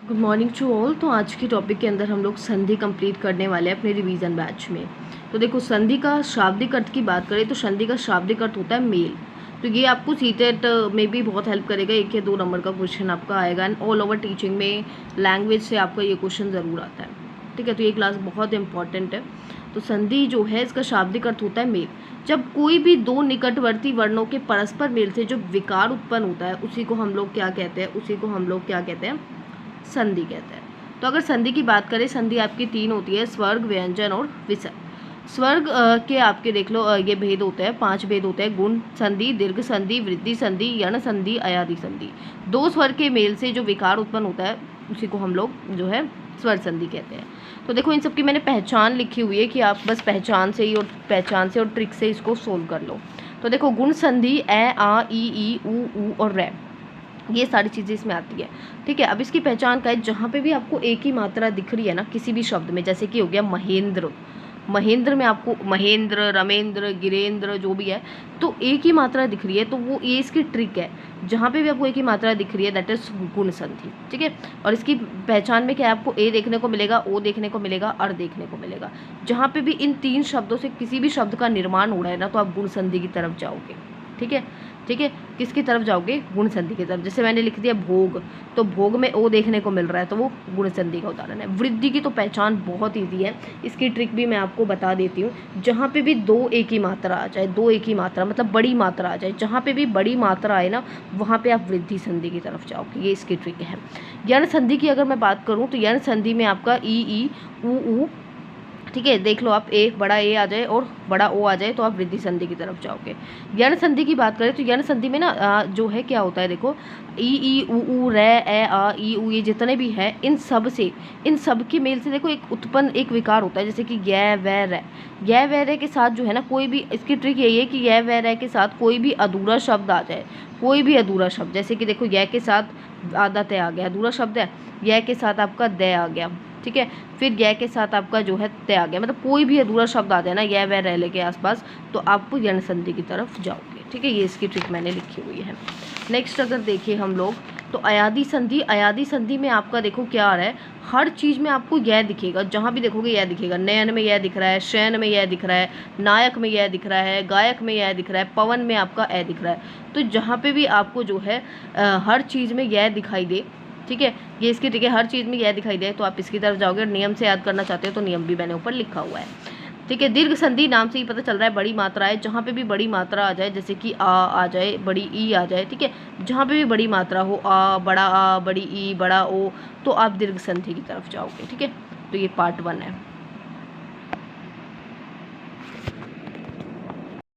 Good morning to all. तो आज की टॉपिक के अंदर हम लोग संधि कंप्लीट करने वाले हैं अपने रिवीजन बैच में। तो देखो, संधि का शाब्दिक अर्थ की बात करें तो संधि का शाब्दिक अर्थ होता है मेल। तो ये आपको सीटेट में भी बहुत हेल्प करेगा। 1 या 2 नंबर का क्वेश्चन आपका आएगा एंड ऑल ओवर टीचिंग में लैंग्वेज से आपका ये क्वेश्चन ज़रूर आता है। ठीक है, तो ये क्लास बहुत इंपॉर्टेंट है। तो संधि जो है इसका शाब्दिक अर्थ होता है मेल। जब कोई भी दो निकटवर्ती वर्णों के परस्पर मेल से जो विकार उत्पन्न होता है उसी को हम लोग क्या कहते हैं, संधि कहते हैं। तो अगर संधि की बात करें, संधि आपकी 3 होती है, स्वर्ग, व्यंजन और विसर्ग। स्वर्ग के आपके देख लो ये भेद होते हैं, 5 भेद होते हैं: गुण संधि, दीर्घ संधि, वृद्धि संधि, यण संधि, अयादि संधि। 2 स्वर के मेल से जो विकार उत्पन्न होता है उसी को हम लोग जो है स्वर संधि कहते हैं। तो देखो, इन सब की मैंने पहचान लिखी हुई है कि आप बस पहचान से और ट्रिक से इसको सोल्व कर लो। तो देखो, गुण संधि ए, आ, ई, ऊ और रै, ये सारी चीज़ें इसमें आती है। ठीक है, अब इसकी पहचान का है, जहाँ पे भी आपको एक ही मात्रा दिख रही है ना किसी भी शब्द में, जैसे कि हो गया महेंद्र, महेंद्र में आपको महेंद्र, रमेंद्र, गिरेंद्र जो भी है, तो एक ही मात्रा दिख रही है, तो वो ये इसकी ट्रिक है। जहाँ पे भी आपको एक ही मात्रा दिख रही है दैट इज गुण संधि। ठीक है, और इसकी पहचान में क्या है, आपको ए देखने को मिलेगा, ओ देखने को मिलेगा, अर देखने को मिलेगा। जहाँ पे भी इन 3 शब्दों से किसी भी शब्द का निर्माण हो रहा है ना, तो आप गुण संधि की तरफ जाओगे। ठीक है, ठीक है, किसकी तरफ जाओगे, गुण संधि की तरफ। जैसे मैंने लिख दिया भोग, तो भोग में ओ देखने को मिल रहा है, तो वो गुण संधि का उदाहरण है। वृद्धि की तो पहचान बहुत ईजी है, इसकी ट्रिक भी मैं आपको बता देती हूँ। जहाँ पे भी 2 एक ही मात्रा आ जाए, 2 एक ही मात्रा मतलब बड़ी मात्रा आ जाए, जहाँ पे भी बड़ी मात्रा आए ना वहाँ पे आप वृद्धि संधि की तरफ जाओगे, ये इसकी ट्रिक है। यण संधि की अगर मैं बात करूँ तो यण संधि में आपका ई, ऊ, ठीक है, देख लो आप, एक बड़ा ए आ जाए और बड़ा ओ आ जाए तो आप वृद्धि संधि की तरफ जाओगे। यण संधि की बात करें तो यण संधि में ना जो है क्या होता है, देखो ई, ऊ, रे, ए, आ, ई, ऊ, ये जितने भी हैं इन सब के मेल से देखो एक विकार होता है, जैसे कि य, वै, रै। य, वै, रै के साथ जो है ना कोई भी, इसकी ट्रिक यही है कि य, वै, रै के साथ कोई भी अधूरा शब्द आ जाए, कोई भी अधूरा शब्द, जैसे कि देखो य के साथ आधा तय आ गया, अधूरा शब्द है, य के साथ आपका दय आ गया। ठीक है, फिर य के साथ आपका जो है तय आ गया, मतलब कोई भी अधूरा शब्द आ जाए ना य, वै, रै के आसपास, तो आप यण संधि की तरफ जाओगे। ठीक है, ये इसकी ट्रिक मैंने लिखी हुई है। नेक्स्ट अगर देखिए हम लोग तो अयादि संधि। अयादि संधि में आपका देखो क्या आ रहा है, हर चीज़ में आपको यह दिखेगा, जहाँ भी देखोगे यह दिखेगा। नयन में यह दिख रहा है, शयन में यह दिख रहा है, नायक में यह दिख रहा है, गायक में यह दिख रहा है, पवन में आपका ए दिख रहा है। तो जहाँ पे भी आपको जो है हर चीज़ में यह दिखाई दे, ठीक है, ये इसकी ट्रिक है, हर चीज़ में यह दिखाई दे तो आप इसकी तरफ जाओगे। और नियम से याद करना चाहते हो तो नियम भी मैंने ऊपर लिखा हुआ है। ठीक है, दीर्घ संधि नाम से ही पता चल रहा है बड़ी मात्रा है, जहाँ पे भी बड़ी मात्रा आ जाए, जैसे कि आ जाए, बड़ी ई आ जाए, ठीक है, जहाँ पे भी बड़ी मात्रा हो, आ, बड़ी ई, बड़ा ओ, तो आप दीर्घ संधि की तरफ जाओगे। ठीक है, तो ये पार्ट 1 है।